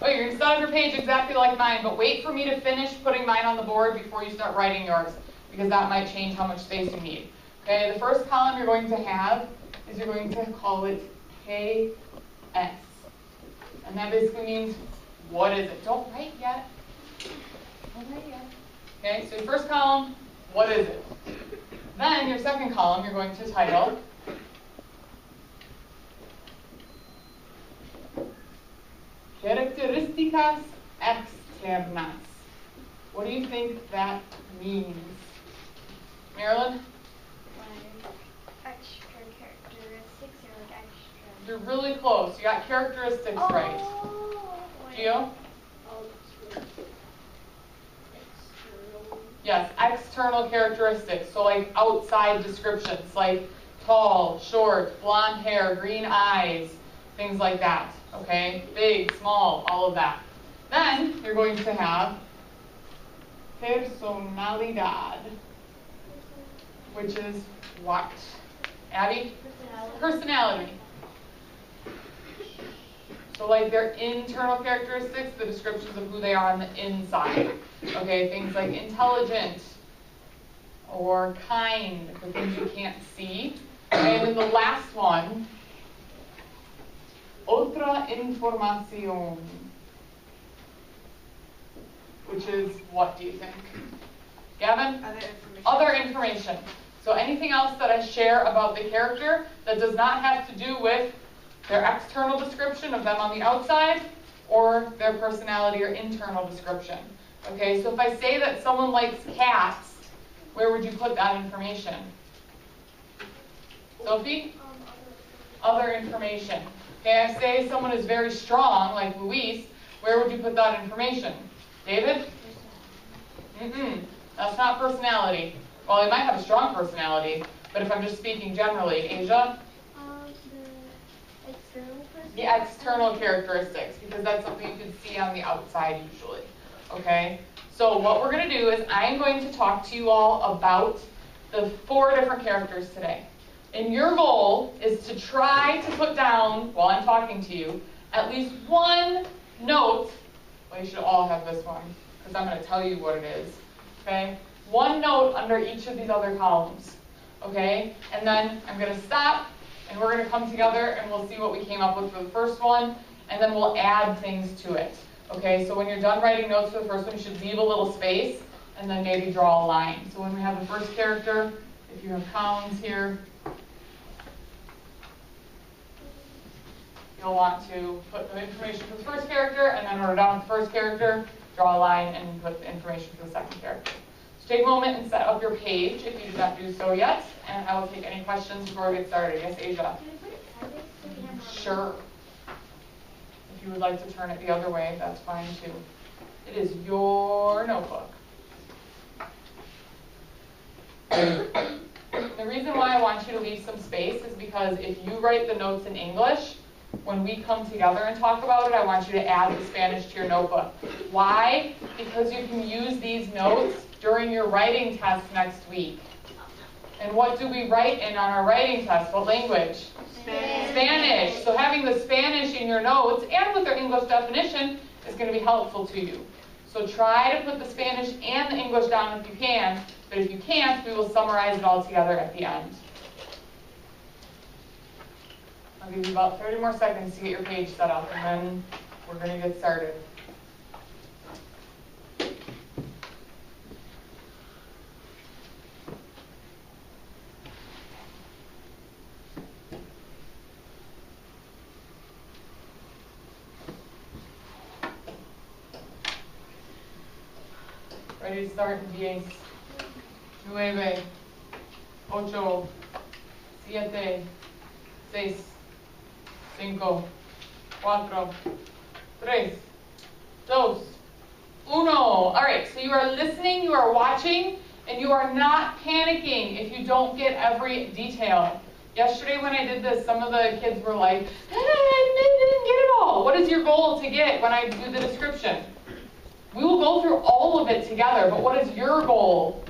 Oh, you're going to set up your page exactly like mine, but wait for me to finish putting mine on the board before you start writing yours, because that might change how much space you need. Okay, the first column you're going to have is you're going to call it KS. And that basically means, what is it? Don't write yet. Don't write yet. Okay, so your first column, what is it? Then your second column, you're going to title Características externas. What do you think that means? Marilyn? Extra characteristics or like extra? You're really close. You got characteristics right. Gio? Yes, external characteristics. So like outside descriptions, like tall, short, blonde hair, green eyes, things like that. Okay? Big, small, all of that. Then you're going to have personalidad, which is what? Abby? Personality. So like their internal characteristics, the descriptions of who they are on the inside. Okay, things like intelligent or kind, the things you can't see. And then the last one, otra información, which is what do you think? Gavin? Other information. Other information. So anything else that I share about the character that does not have to do with their external description of them on the outside or their personality or internal description. Okay, so if I say that someone likes cats, where would you put that information? Sophie? Other information. Okay, I say someone is very strong, like Luis, where would you put that information? David? That's not personality. Well, they might have a strong personality, but if I'm just speaking generally. Asia? The external characteristics, because that's something you can see on the outside usually. Okay? So what we're going to do is I'm going to talk to you all about the 4 different characters today. And your goal is to try to put down, while I'm talking to you, at least one note. Well, you should all have this one, because I'm going to tell you what it is. Okay? One note under each of these other columns. Okay? And then I'm going to stop, and we're going to come together, and we'll see what we came up with for the first one, and then we'll add things to it. Okay? So when you're done writing notes for the first one, you should leave a little space, and then maybe draw a line. So when we have the first character, if you have columns here, you'll want to put the information for the first character, and then when we're done with the first character, draw a line and put the information for the second character. So take a moment and set up your page if you did not do so yet, and I will take any questions before we get started. Yes, Asia? Sure. If you would like to turn it the other way, that's fine too. It is your notebook. The reason why I want you to leave some space is because if you write the notes in English, when we come together and talk about it, I want you to add the Spanish to your notebook. Why? Because you can use these notes during your writing test next week. And what do we write in on our writing test? What language? Spanish. So having the Spanish in your notes and with their English definition is going to be helpful to you. So try to put the Spanish and the English down if you can, but if you can't, we will summarize it all together at the end. I'll give you about 30 more seconds to get your page set up, and then we're going to get started. Ready to start in 10, 9, 8, 7, 6, 5, 4, 3, 2, 1. All right, so you are listening, you are watching, and you are not panicking if you don't get every detail. Yesterday when I did this, some of the kids were like, I didn't get it all. What is your goal to get when I do the description? We will go through all of it together, but what is your goal?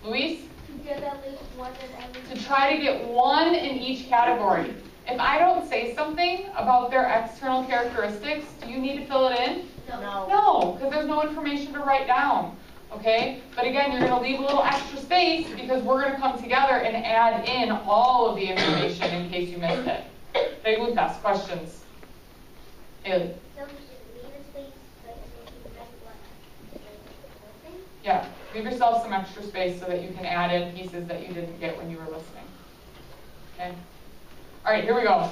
Luis? To get at least one in every. To try to get one in each category. If I don't say something about their external characteristics, do you need to fill it in? No. No, because there's no information to write down. Okay? But again, you're going to leave a little extra space because we're going to come together and add in all of the information in case you missed it. Preguntas, questions? Eli. So we should leave a space so that you can write what the thing? Yeah, leave yourself some extra space so that you can add in pieces that you didn't get when you were listening. Okay? All right, here we go.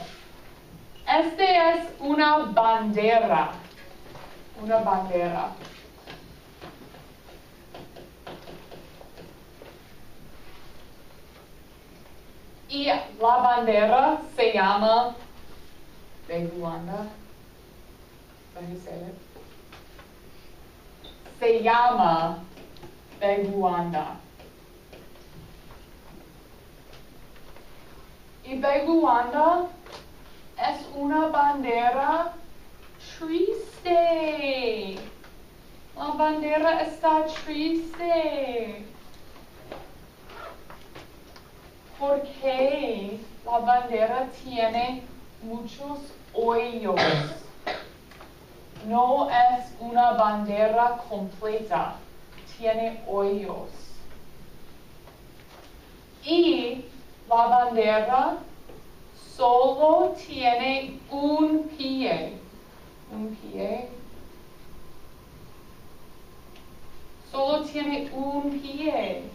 Este es una bandera. Una bandera. Y la bandera se llama de Ruanda. Is that how you say it? Se llama de Ruanda. Y de Ruanda es una bandera triste. La bandera está triste. Porque la bandera tiene muchos hoyos. No es una bandera completa. Tiene hoyos. Y la bandera solo tiene un pie. Un pie. Solo tiene un pie.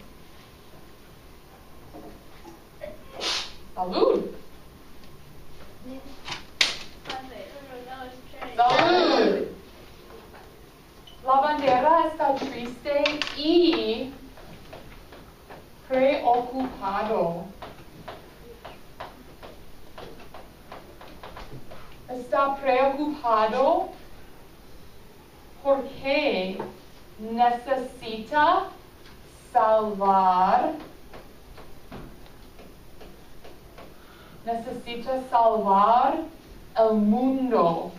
Salud. Salud. La bandera está triste y preocupado. Está preocupado porque necesita salvar el mundo.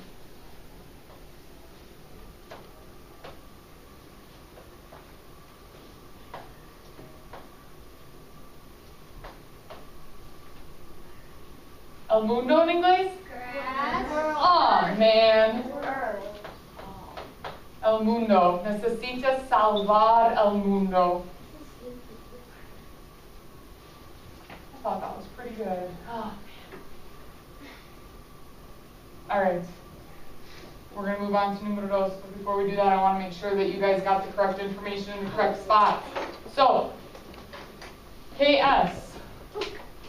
El mundo en inglés? Grass. Oh, man. Earth. El mundo. Necesita salvar el mundo. I thought that was pretty good. Oh, man. All right. We're going to move on to numero dos. But before we do that, I want to make sure that you guys got the correct information in the correct spot. So, KS.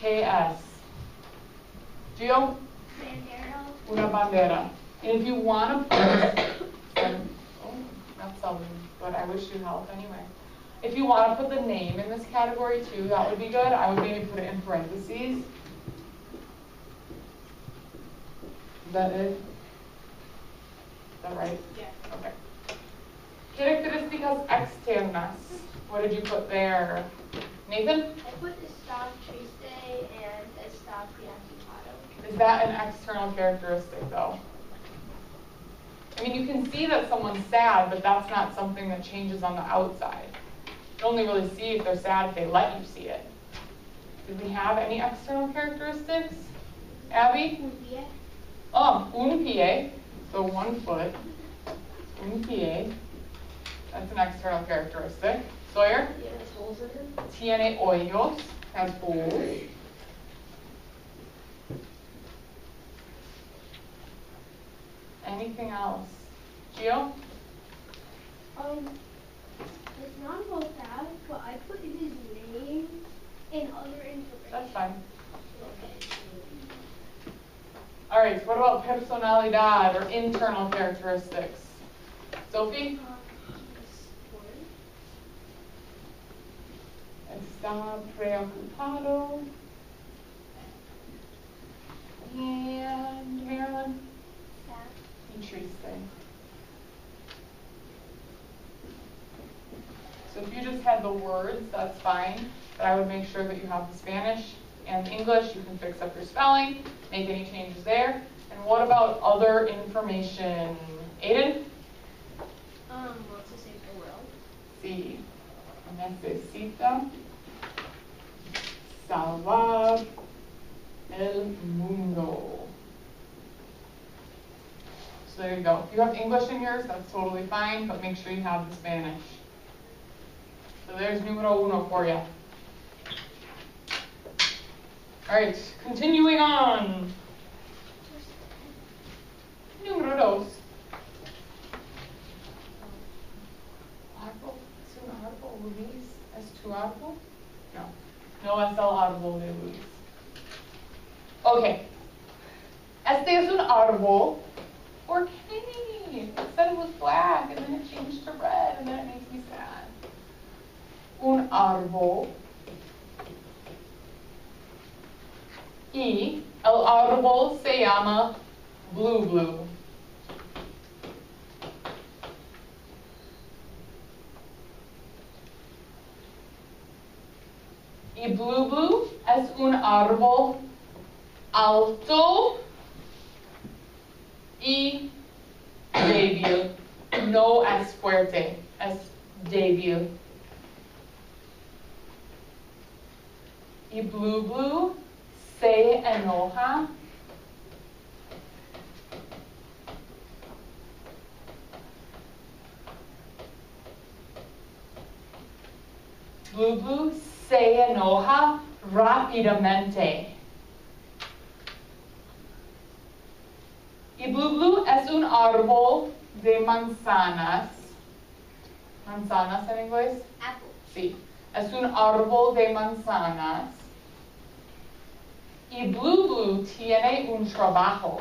KS. Gio? Bandera. Una bandera. And if you want to put, not Selden, but I wish you help anyway. If you want to put the name in this category too, that would be good. I would maybe put it in parentheses. Is that it? Is that right? Yeah. Okay. Características externas. What did you put there? Nathan? I put está triste and está preocupado. Is that an external characteristic though? I mean, you can see that someone's sad, but that's not something that changes on the outside. You only really see if they're sad if they let you see it. Did we have any external characteristics? Abby? Un pie, so 1 foot. Un pie. That's an external characteristic. Sawyer? Yeah, there's holes in it. Tiene hoyos, has holes. Anything else? Gio? It's not about that, but I put in his name and other information. That's fine. All right, what about personalidad or internal characteristics? Sophie? Está preocupado. And Marilyn? Interesting. So if you just had the words, that's fine, but I would make sure that you have the Spanish and English. You can fix up your spelling, make any changes there. And what about other information? Aiden? What's to say farewell? Sí. Necesita salvar el mundo. you have English in yours, that's totally fine, but make sure you have the Spanish. So there's numero uno for you. All right, continuing on. Número dos. Árbol, es un árbol, Luis. ¿Es tu árbol? No. No es el árbol de Luis. Okay. Este es un árbol. ¿Por qué? It said it was black and then it changed to red and then it makes me sad. Un árbol. Y el árbol se llama Blue Blue. Y Blue Blue es un árbol alto y débil. No es fuerte, es débil. Y Blue Blue se enoja. Blue Blue se enoja rápidamente. Y Blue Blue es un árbol de manzanas. ¿Manzanas en inglés? Apple. Sí. Es un árbol de manzanas. Y Blue Blue tiene un trabajo.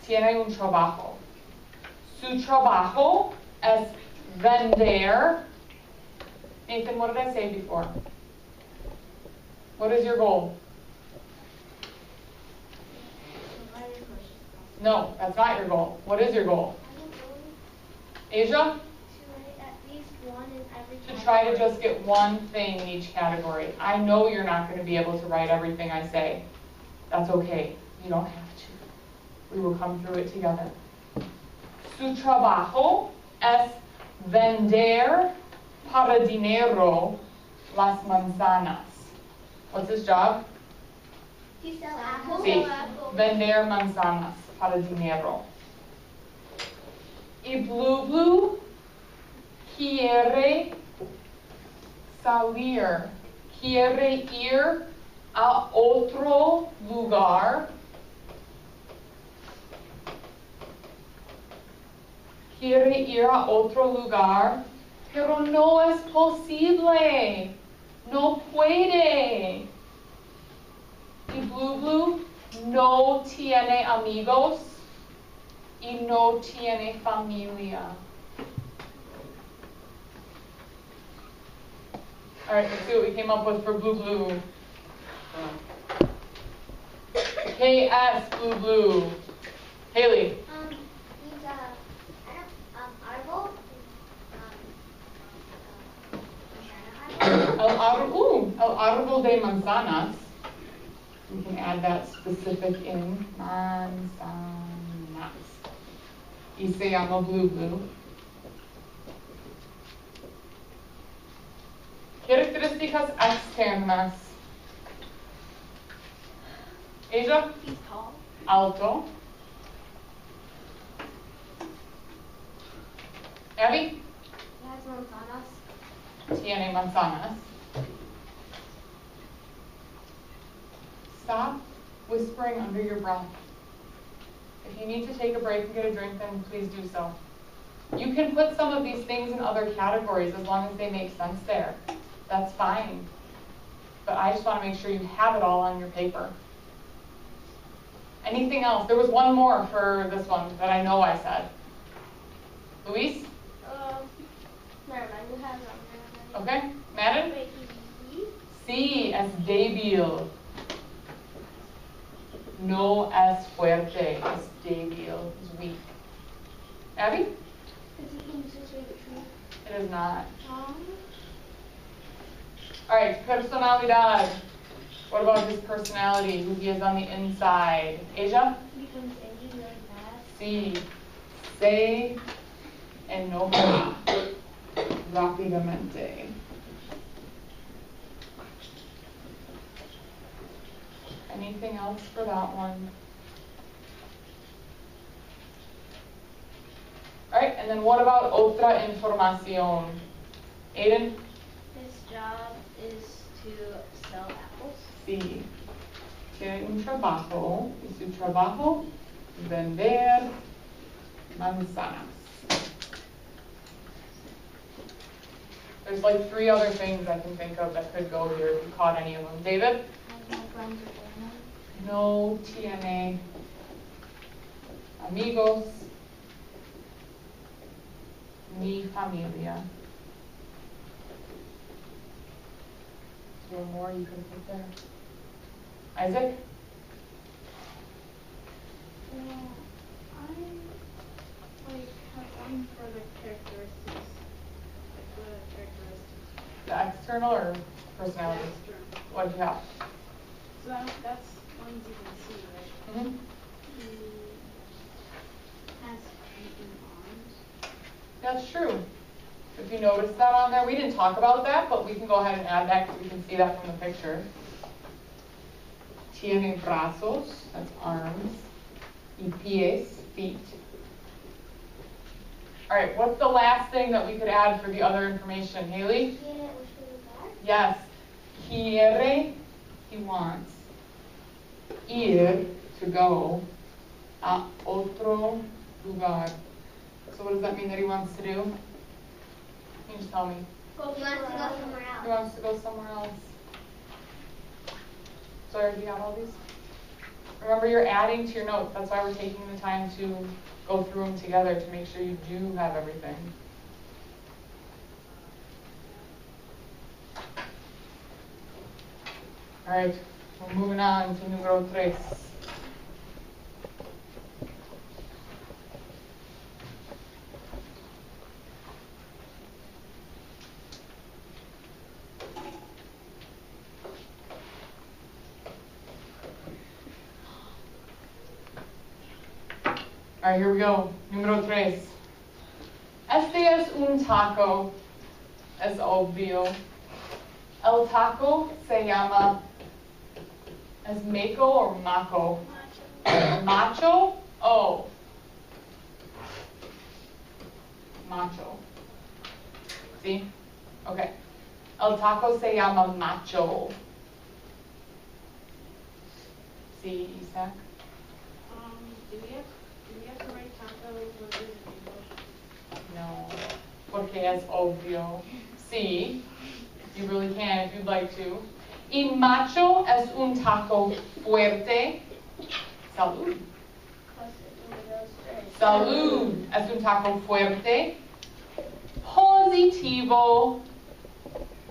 Tiene un trabajo. Su trabajo es vender. Nathan, what did I say before? What is your goal? No, that's not your goal. What is your goal? Asia? To write at least one in every category. To try to just get one thing in each category. I know you're not going to be able to write everything I say. That's okay. You don't have to. We will come through it together. Su trabajo es vender para dinero las manzanas. What's his job? He sells apples. Sí, vender manzanas para dinero. Y Blue Blue quiere salir, quiere ir a otro lugar. Quiere ir a otro lugar, pero no es posible. No puede. Y Blue Blue no tiene amigos y no tiene familia. All right, let's see what we came up with for Blue Blue. KS Blue Blue. Haley. He's arble. El árbol de manzanas. We can add that specific in. Manzanas. Y se llama Blue Blue. Características externas. Asia? He's tall. Alto. Abby? He has manzanas. Tiene manzanas. Stop whispering under your breath. If you need to take a break and get a drink, then please do so. You can put some of these things in other categories as long as they make sense there. That's fine. But I just want to make sure you have it all on your paper. Anything else? There was one more for this one that I know I said. Luis? Never mind. You have it. Okay. Madden? Wait, Sí, es débil. No es fuerte, es débil, es weak. Abby? Is he in his favorite tree? It is not. All right, personalidad. What about his personality, who he is on the inside? Asia? He becomes angry really fast. Sí. Se enoja rápidamente. Anything else for that one? And then what about otra información? Aiden? His job is to sell apples. Sí. Tiene un trabajo. Y su trabajo, vender manzanas. There's like 3 other things I can think of that could go here if you caught any of them. David? No friends or family. No tiene amigos ni familia. Is there more you can put there? Isaac? Well, I have one for the characteristics. Like what are the characteristics? The external or personality? What do you have? So that's ones you can see, right? Mm-hmm. He has feet and arms. That's true. If you notice that on there, we didn't talk about that, but we can go ahead and add that because we can see that from the picture. Tiene brazos, that's arms. Y pies, feet. All right, what's the last thing that we could add for the other information? Haley? Yes. Quiere, he wants. Ir, to go. A otro lugar. So what does that mean that he wants to do? Can you just tell me? He wants to go somewhere He else. wants to go somewhere else. So do you have all these? Remember, you're adding to your notes. That's why we're taking the time to go through them together to make sure you do have everything. All right, we're moving on to número 3. All right, here we go. Número 3. Este es un taco. Es obvio. El taco se llama, ¿es maco or maco? Macho? Oh. Macho. See? Okay. El taco se llama macho. See, Isaac? Do we have to write taco with this in English? No. Porque es obvio. Sí. You really can if you'd like to. Y macho es un taco fuerte. Salud. Salud. Es un taco fuerte. Positivo.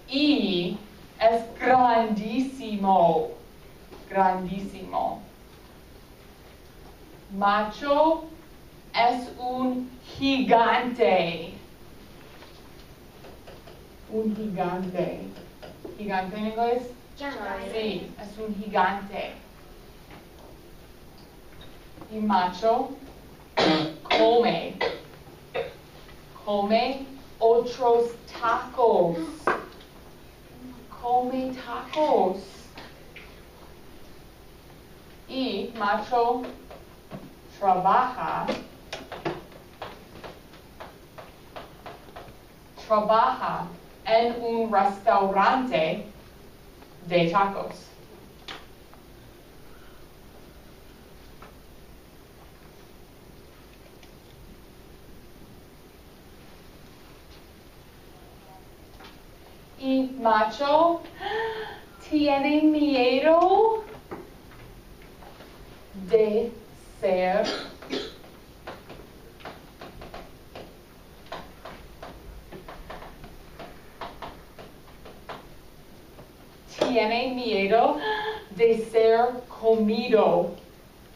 Y es grandísimo. Grandísimo. Macho es un gigante. Un gigante. ¿Gigante en inglés? Sí, es un gigante. Y macho come. Come otros tacos. Come tacos. Y macho trabaja en un restaurante de tacos. Y macho tiene miedo de ser tiene miedo de ser comido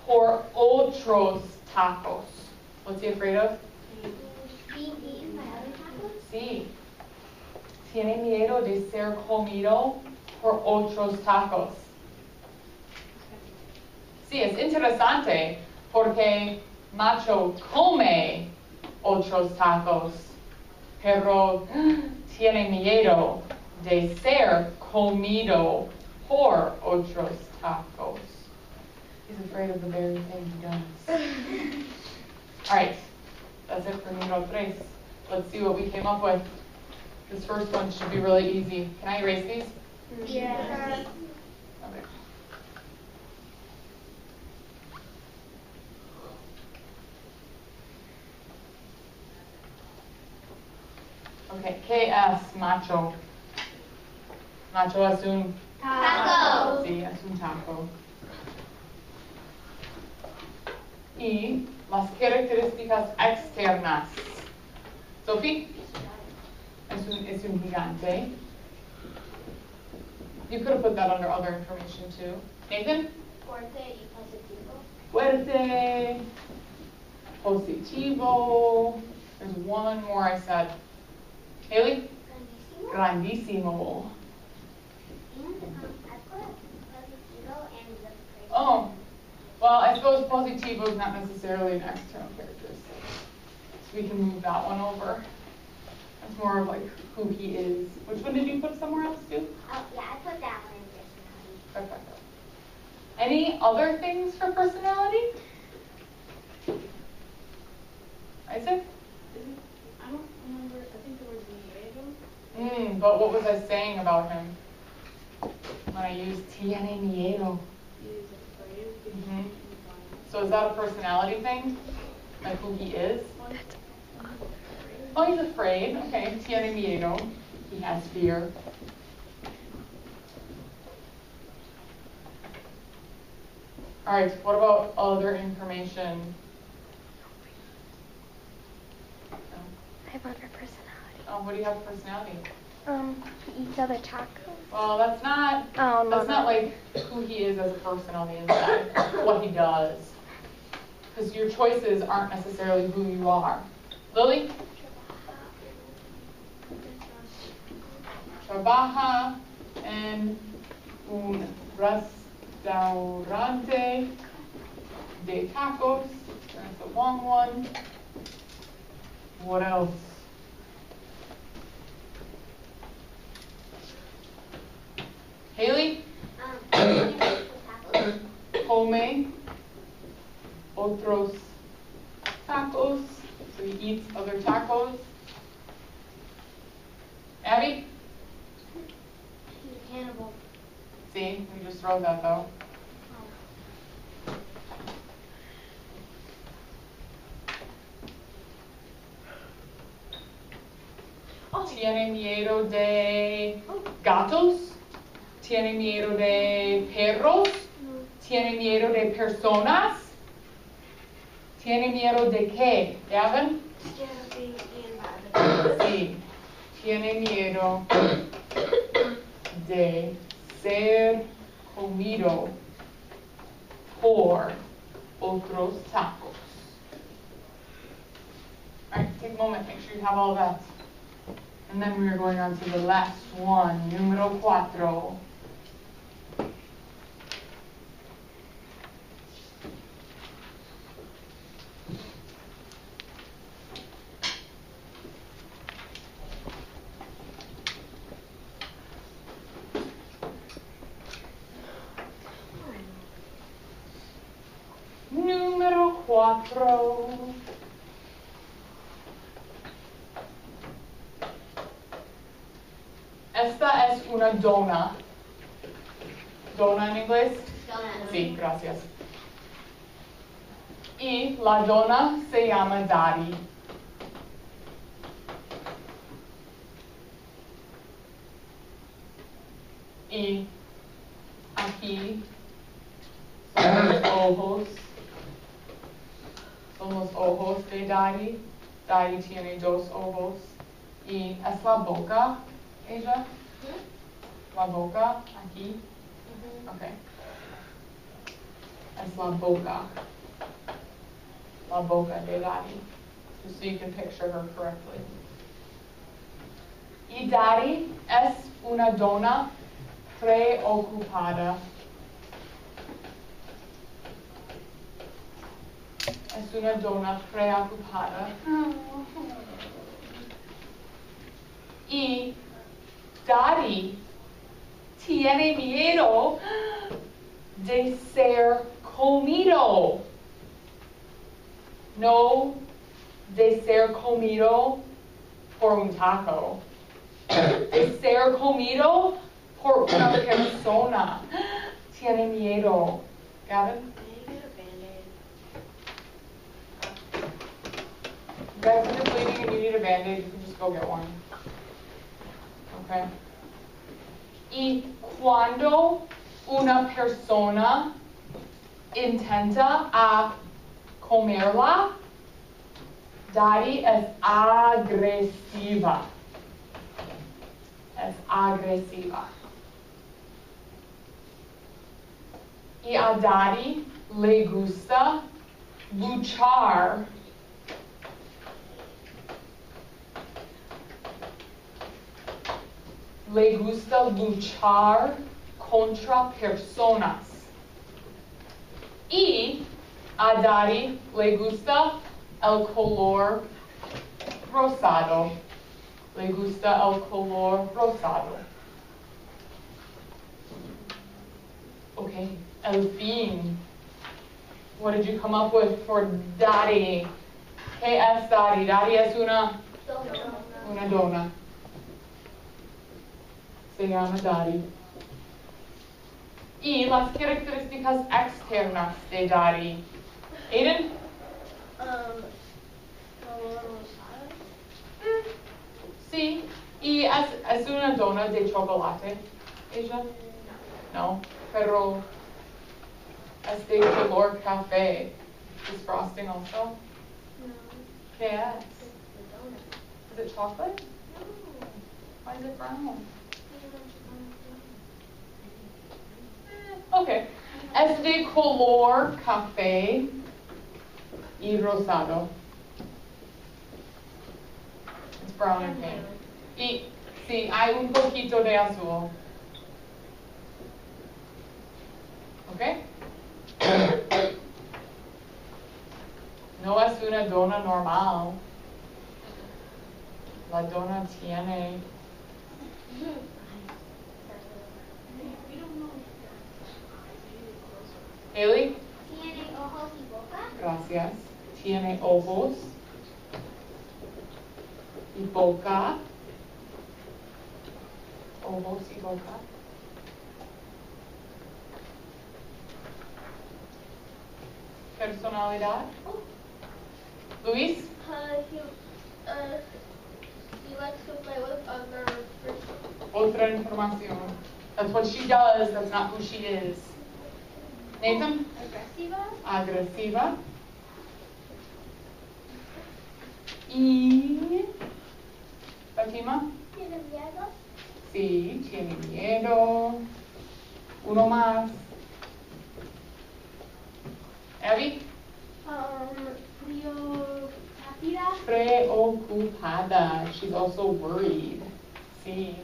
por otros tacos. What's he afraid of? Being eaten by other tacos? Sí. Tiene miedo de ser comido por otros tacos. Sí, es interesante porque macho come otros tacos, pero tiene miedo de ser comido por otros tacos. He's afraid of the very thing he does. All right, the That's it for número 3. Let's see what we came up with. This first one should be really easy. Can I erase these? Yes. Okay. Okay, KS, macho. Macho es un Taco. sí, es un taco. Y las características externas. Sophie? Es un gigante. You could have put that under other information too. Nathan? Fuerte y positivo. Fuerte. Positivo. There's one more I said. Haley? Grandísimo. Grandísimo. And I put positivo and the crazy. Oh, well, I suppose positivo is not necessarily an external characteristic. So we can move that one over. That's more of like who he is. Which one did you put somewhere else too? Oh, yeah, I put that one in personality. Perfect. Any other things for personality? Isaac? I don't remember. I think there was Diego. But what was I saying about him? When I used tiene miedo. He is afraid. Mhm. So is that a personality thing? Like who he is? Oh, he's afraid. Okay, tiene miedo. He has fear. All right, what about other information? I have other personality. Oh, what do you have for personality? He eats other tacos. Well, that's not like who he is as a person on the inside, what he does. Because your choices aren't necessarily who you are. Lily? Trabaja en un restaurante de tacos. That's the long one. What else? Haley? Come otros tacos. So he eats other tacos. Abby? He's cannibal. See, we just wrote that though. Tiene miedo de gatos. Tiene miedo de perros. Tiene miedo de personas. Tiene miedo de qué, Gavin? Scared of being eaten by other people. Sí. Tiene miedo de ser comido por otros tacos. All right, take a moment, make sure you have all that. And then we are going on to the last one, número 4. Número 4. Esta es una dona. ¿Dona en inglés? Donut. Sí, gracias. Y la dona se llama Daddy. Y aquí son los ojos. Son los ojos de Daddy. Daddy tiene 2 ojos. Y es la boca, ella. La boca, aquí. Okay. Es la boca. La boca de Daddy. Just so you can picture her correctly. Y Daddy es una dona preocupada. Es una dona preocupada. Y Daddy tiene miedo de ser comido. No de ser comido por un taco. De ser comido por una persona. Tiene miedo. Gavin? Can you get a Band-Aid? You guys, if you're bleeding and you need a Band-Aid, you can just go get one. Okay? Y cuando una persona intenta a comerla, Daddy es agresiva. Es agresiva. Y a Daddy le gusta luchar contra personas. Y a Daddy le gusta el color rosado. Le gusta el color rosado. Okay, el fin. What did you come up with for Daddy? ¿Qué es Daddy? Daddy es una dona. Se llama Daddy. Y las características externas de Daddy. Aiden? Sí. ¿Y es una dona de chocolate? ¿Ella? No. Pero es de color café. Is frosting also? No. ¿Qué es? It's the donut. Is it chocolate? No. Why is it brown? It's Okay. Es de color café y rosado. It's brown and pink. Y sí, hay un poquito de azul. Okay? No es una dona normal. La dona tiene. Haley? Tiene ojos y boca. Gracias. Tiene ojos y boca. Ojos y boca. Personalidad. Luis? He likes to play with other persons. Otra información. That's what she does. That's not who she is. Nathan? Agresiva. Agresiva. Y Fatima? Tiene miedo. Sí, tiene miedo. Uno más. Abby? Preocupada. She's also worried. Sí.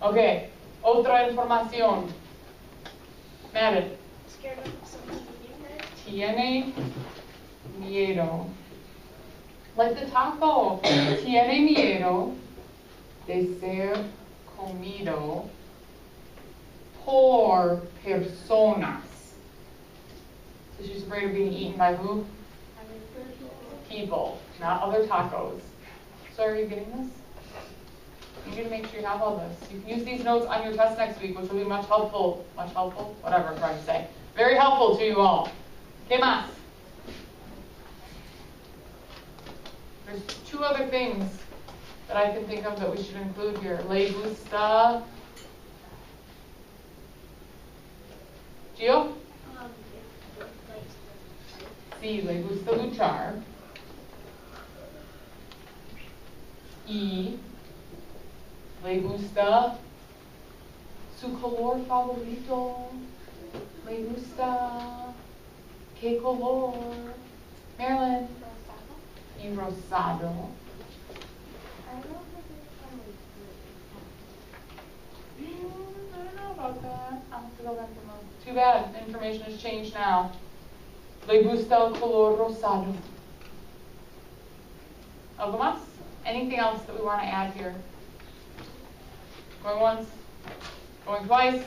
Okay. Otra información. Madden. Scared of something new. Tiene miedo. Like the taco. Tiene miedo de ser comido por personas. So she's afraid of being eaten by who? People, not other tacos. So are you getting this? You need to make sure you have all this. You can use these notes on your test next week, which will be much helpful, whatever I'm trying to say. Very helpful to you all. ¿Qué más? There's two other things that I can think of that we should include here. Le gusta. Gio? Sí, le gusta luchar. Y le gusta su color favorito. Le gusta. ¿Qué color? Marilyn. Y rosado. I don't know about that. I'll have to go back and look. Too bad. The information has changed now. Le gusta el color rosado. ¿Algo más? Anything else that we want to add here? Going once? Going twice?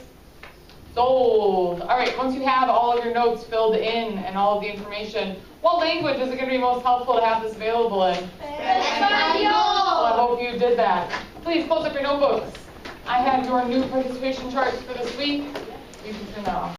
Sold. All right, once you have all of your notes filled in and all of the information, what language is it going to be most helpful to have this available in? Espanol. Well, I hope you did that. Please close up your notebooks. I have your new participation charts for this week. You can turn that off.